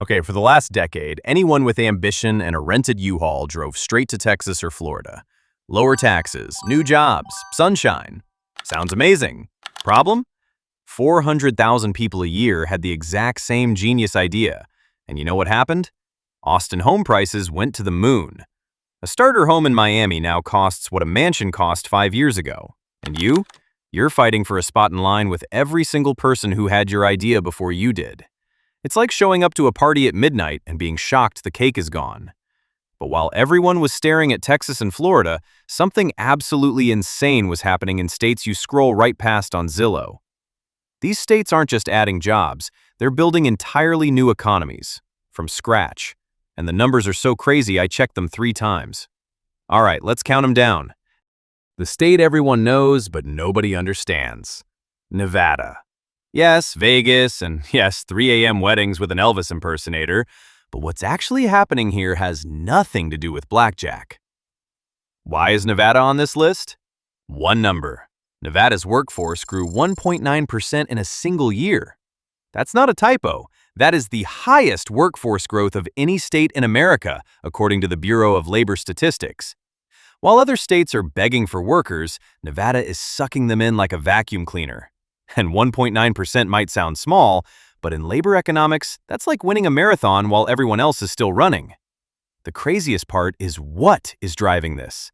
Okay, for the last decade, anyone with ambition and a rented U-Haul drove straight to Texas or Florida. Lower taxes, new jobs, sunshine. Sounds amazing. Problem? 400,000 people a year had the exact same genius idea. And you know what happened? Austin home prices went to the moon. A starter home in Miami now costs what a mansion cost 5 years ago. And you? You're fighting for a spot in line with every single person who had your idea before you did. It's like showing up to a party at midnight and being shocked the cake is gone. But while everyone was staring at Texas and Florida, something absolutely insane was happening in states you scroll right past on Zillow. These states aren't just adding jobs, they're building entirely new economies, from scratch. And the numbers are so crazy I checked them 3 times. All right, let's count them down. The state everyone knows but nobody understands. Nevada. Yes, Vegas, and yes, 3 a.m. weddings with an Elvis impersonator, but what's actually happening here has nothing to do with blackjack. Why is Nevada on this list? One number. Nevada's workforce grew 1.9% in a single year. That's not a typo. That is the highest workforce growth of any state in America, according to the Bureau of Labor Statistics. While other states are begging for workers, Nevada is sucking them in like a vacuum cleaner. And 1.9% might sound small, but in labor economics, that's like winning a marathon while everyone else is still running. The craziest part is what is driving this.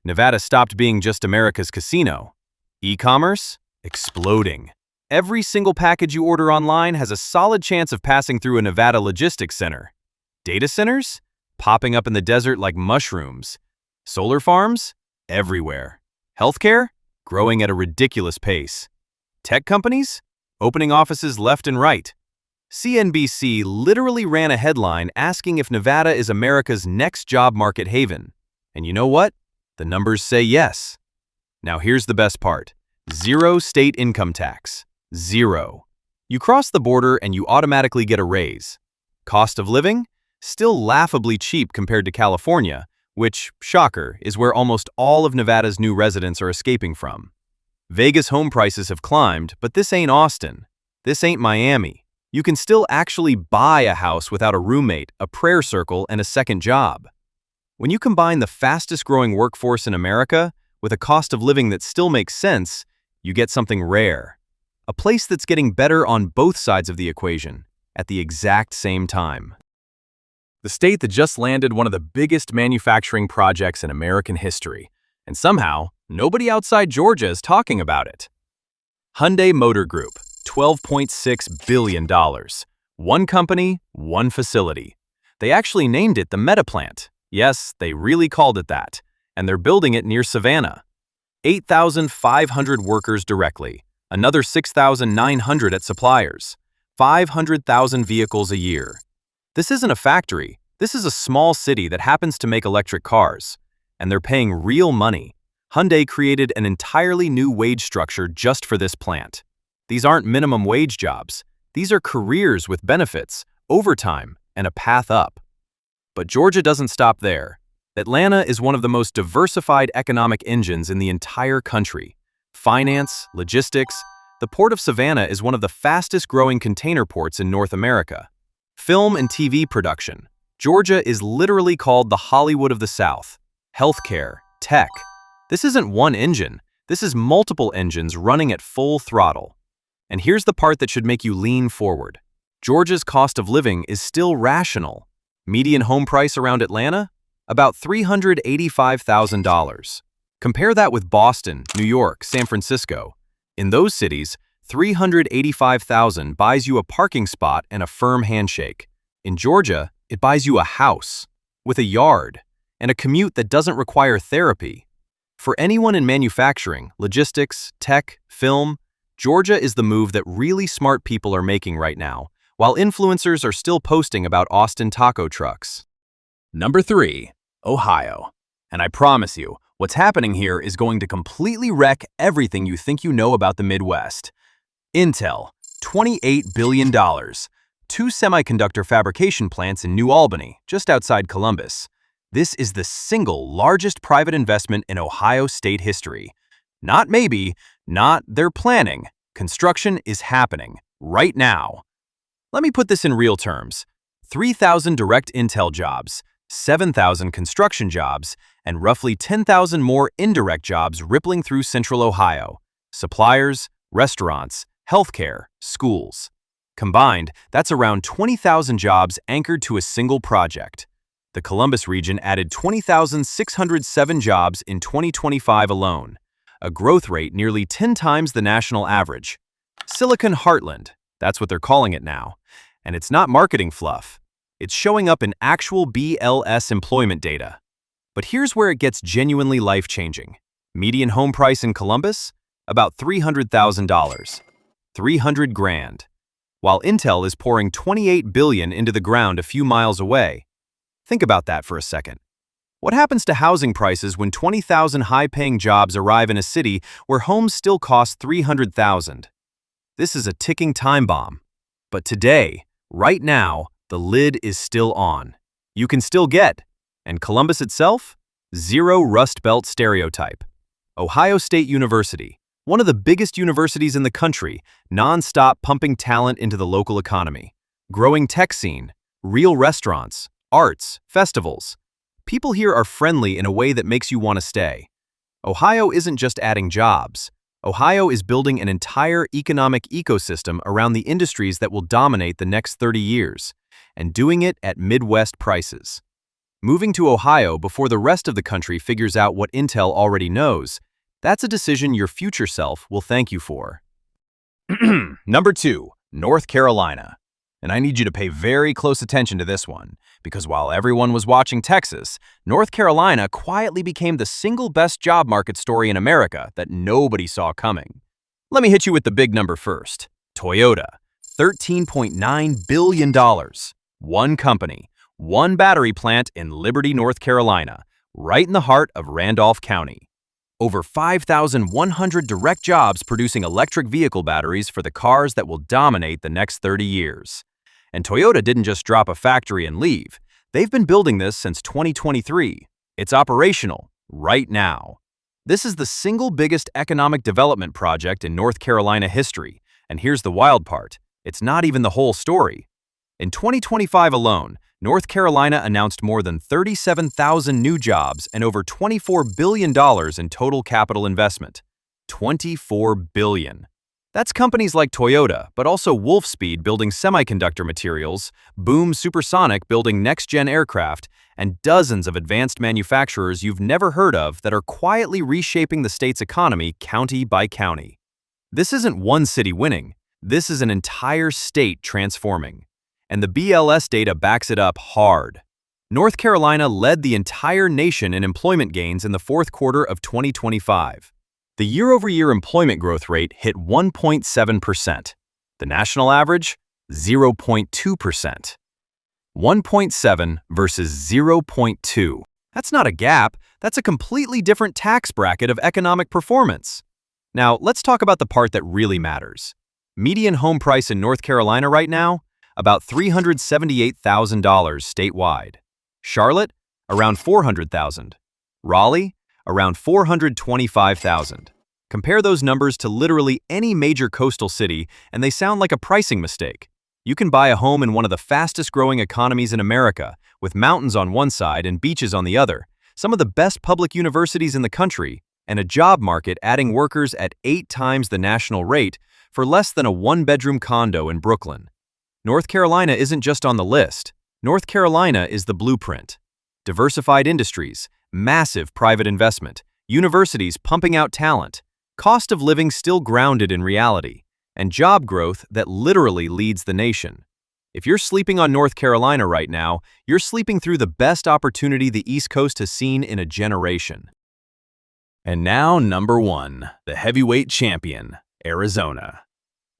Nevada stopped being just America's casino. E-commerce? Exploding. Every single package you order online has a solid chance of passing through a Nevada logistics center. Data centers? Popping up in the desert like mushrooms. Solar farms? Everywhere. Healthcare? Growing at a ridiculous pace. Tech companies? Opening offices left and right. CNBC literally ran a headline asking if Nevada is America's next job market haven. And you know what? The numbers say yes. Now here's the best part. 0 state income tax. 0. You cross the border and you automatically get a raise. Cost of living? Still laughably cheap compared to California, which, shocker, is where almost all of Nevada's new residents are escaping from. Vegas home prices have climbed, but this ain't Austin. This ain't Miami. You can still actually buy a house without a roommate, a prayer circle, and a second job. When you combine the fastest growing workforce in America with a cost of living that still makes sense, you get something rare. A place that's getting better on both sides of the equation at the exact same time. The state that just landed one of the biggest manufacturing projects in American history, and somehow, nobody outside Georgia is talking about it. Hyundai Motor Group, $12.6 billion. One company, one facility. They actually named it the Meta Plant. Yes, they really called it that. And they're building it near Savannah. 8,500 workers directly. Another 6,900 at suppliers. 500,000 vehicles a year. This isn't a factory. This is a small city that happens to make electric cars. And they're paying real money. Hyundai created an entirely new wage structure just for this plant. These aren't minimum wage jobs. These are careers with benefits, overtime, and a path up. But Georgia doesn't stop there. Atlanta is one of the most diversified economic engines in the entire country. Finance, logistics. The Port of Savannah is one of the fastest growing container ports in North America. Film and TV production. Georgia is literally called the Hollywood of the South. Healthcare, tech. This isn't one engine. This is multiple engines running at full throttle. And here's the part that should make you lean forward. Georgia's cost of living is still rational. Median home price around Atlanta? About $385,000. Compare that with Boston, New York, San Francisco. In those cities, $385,000 buys you a parking spot and a firm handshake. In Georgia, it buys you a house, with a yard, and a commute that doesn't require therapy. For anyone in manufacturing, logistics, tech, film, Georgia is the move that really smart people are making right now, while influencers are still posting about Austin taco trucks. Number 3, Ohio. And I promise you, what's happening here is going to completely wreck everything you think you know about the Midwest. Intel, $28 billion. 2 semiconductor fabrication plants in New Albany, just outside Columbus. This is the single largest private investment in Ohio state history. Not maybe, not they're planning. Construction is happening right now. Let me put this in real terms. 3,000 direct Intel jobs, 7,000 construction jobs, and roughly 10,000 more indirect jobs rippling through central Ohio. Suppliers, restaurants, healthcare, schools. Combined, that's around 20,000 jobs anchored to a single project. The Columbus region added 20,607 jobs in 2025 alone, a growth rate nearly 10 times the national average. Silicon Heartland, that's what they're calling it now. And it's not marketing fluff. It's showing up in actual BLS employment data. But here's where it gets genuinely life-changing. Median home price in Columbus? About $300,000. 300 grand. While Intel is pouring $28 billion into the ground a few miles away. Think about that for a second. What happens to housing prices when 20,000 high-paying jobs arrive in a city where homes still cost $300,000? This is a ticking time bomb. But today, right now, the lid is still on. You can still get. And Columbus itself? Zero Rust Belt stereotype. Ohio State University, one of the biggest universities in the country, non-stop pumping talent into the local economy. Growing tech scene, real restaurants, arts, festivals. People here are friendly in a way that makes you want to stay. Ohio isn't just adding jobs. Ohio is building an entire economic ecosystem around the industries that will dominate the next 30 years, and doing it at Midwest prices. Moving to Ohio before the rest of the country figures out what Intel already knows, that's a decision your future self will thank you for. Number 2, North Carolina. And I need you to pay very close attention to this one, because while everyone was watching Texas, North Carolina quietly became the single best job market story in America that nobody saw coming. Let me hit you with the big number first. Toyota, $13.9 billion. One company, one battery plant in Liberty, North Carolina, right in the heart of Randolph County. Over 5,100 direct jobs producing electric vehicle batteries for the cars that will dominate the next 30 years. And Toyota didn't just drop a factory and leave. They've been building this since 2023. It's operational right now. This is the single biggest economic development project in North Carolina history. And here's the wild part. It's not even the whole story. In 2025 alone, North Carolina announced more than 37,000 new jobs and over $24 billion in total capital investment. $24 billion. That's companies like Toyota, but also Wolfspeed building semiconductor materials, Boom Supersonic building next-gen aircraft, and dozens of advanced manufacturers you've never heard of that are quietly reshaping the state's economy county by county. This isn't one city winning. This is an entire state transforming. And the BLS data backs it up hard. North Carolina led the entire nation in employment gains in the fourth quarter of 2025. The year-over-year employment growth rate hit 1.7%. The national average? 0.2%. 1.7 versus 0.2. That's not a gap, that's a completely different tax bracket of economic performance. Now, let's talk about the part that really matters. Median home price in North Carolina right now? About $378,000 statewide. Charlotte, around $400,000. Raleigh, around $425,000. Compare those numbers to literally any major coastal city, and they sound like a pricing mistake. You can buy a home in one of the fastest-growing economies in America, with mountains on one side and beaches on the other, some of the best public universities in the country, and a job market adding workers at 8 times the national rate for less than a one-bedroom condo in Brooklyn. North Carolina isn't just on the list. North Carolina is the blueprint. Diversified industries, massive private investment, universities pumping out talent, cost of living still grounded in reality, and job growth that literally leads the nation. If you're sleeping on North Carolina right now, you're sleeping through the best opportunity the East Coast has seen in a generation. And now, number 1, the heavyweight champion, Arizona.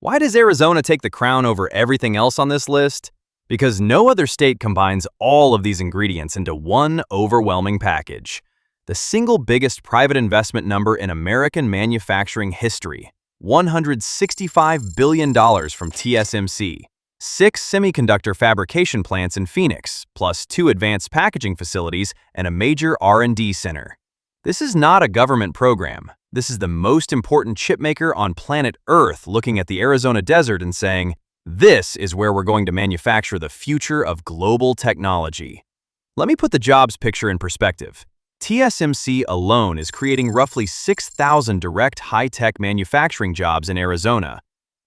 Why does Arizona take the crown over everything else on this list? Because no other state combines all of these ingredients into one overwhelming package. The single biggest private investment number in American manufacturing history, $165 billion from TSMC, 6 semiconductor fabrication plants in Phoenix, plus 2 advanced packaging facilities and a major R&D center. This is not a government program. This is the most important chipmaker on planet Earth looking at the Arizona desert and saying, This is where we're going to manufacture the future of global technology. Let me put the jobs picture in perspective. TSMC alone is creating roughly 6,000 direct high-tech manufacturing jobs in Arizona.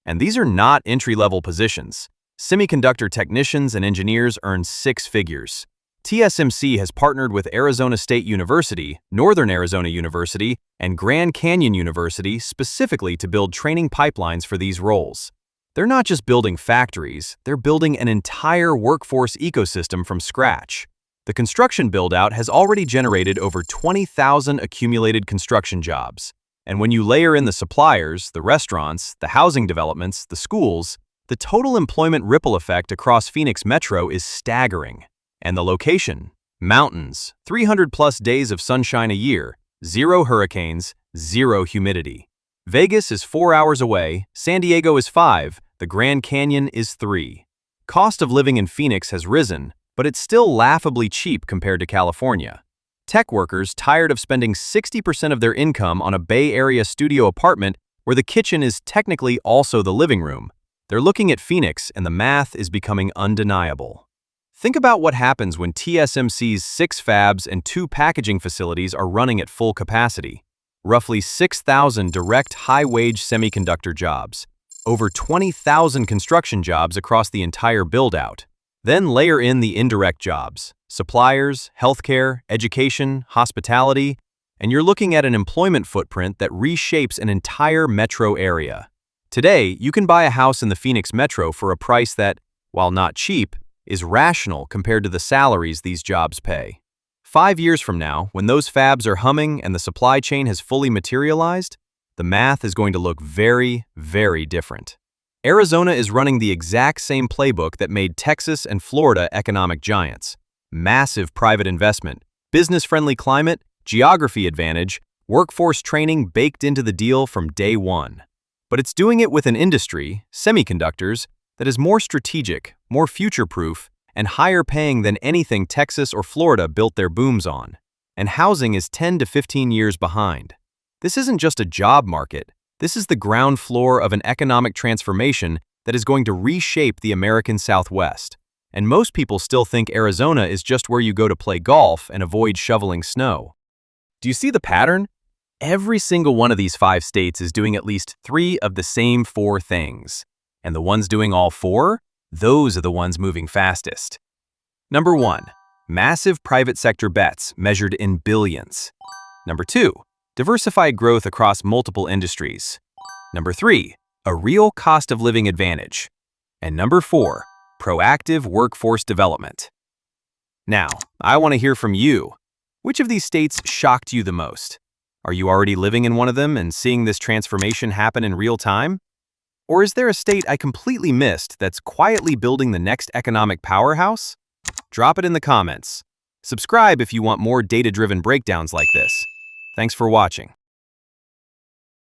And these are not entry-level positions. Semiconductor technicians and engineers earn six figures. TSMC has partnered with Arizona State University, Northern Arizona University, and Grand Canyon University specifically to build training pipelines for these roles. They're not just building factories, they're building an entire workforce ecosystem from scratch. The construction build-out has already generated over 20,000 accumulated construction jobs. And when you layer in the suppliers, the restaurants, the housing developments, the schools, the total employment ripple effect across Phoenix Metro is staggering. And the location? Mountains, 300+ days of sunshine a year, 0 hurricanes, 0 humidity. Vegas is 4 hours away, San Diego is 5, the Grand Canyon is 3. Cost of living in Phoenix has risen, but it's still laughably cheap compared to California. Tech workers tired of spending 60% of their income on a Bay Area studio apartment where the kitchen is technically also the living room. They're looking at Phoenix and the math is becoming undeniable. Think about what happens when TSMC's 6 fabs and 2 packaging facilities are running at full capacity. Roughly 6,000 direct high-wage semiconductor jobs. Over 20,000 construction jobs across the entire build-out. Then layer in the indirect jobs, suppliers, healthcare, education, hospitality, and you're looking at an employment footprint that reshapes an entire metro area. Today, you can buy a house in the Phoenix Metro for a price that, while not cheap, is rational compared to the salaries these jobs pay. 5 years from now, when those fabs are humming and the supply chain has fully materialized, the math is going to look very, very different. Arizona is running the exact same playbook that made Texas and Florida economic giants. Massive private investment, business-friendly climate, geography advantage, workforce training baked into the deal from day one. But it's doing it with an industry, semiconductors, that is more strategic, more future-proof, and higher paying than anything Texas or Florida built their booms on. And housing is 10 to 15 years behind. This isn't just a job market. This is the ground floor of an economic transformation that is going to reshape the American Southwest. And most people still think Arizona is just where you go to play golf and avoid shoveling snow. Do you see the pattern? Every single one of these 5 states is doing at least 3 of the same 4 things. And the ones doing all 4? Those are the ones moving fastest. Number 1. Massive private sector bets measured in billions. Number 2. Diversified growth across multiple industries. Number 3, a real cost of living advantage. And number 4, proactive workforce development. Now, I want to hear from you. Which of these states shocked you the most? Are you already living in one of them and seeing this transformation happen in real time? Or is there a state I completely missed that's quietly building the next economic powerhouse? Drop it in the comments. Subscribe if you want more data-driven breakdowns like this. Thanks for watching.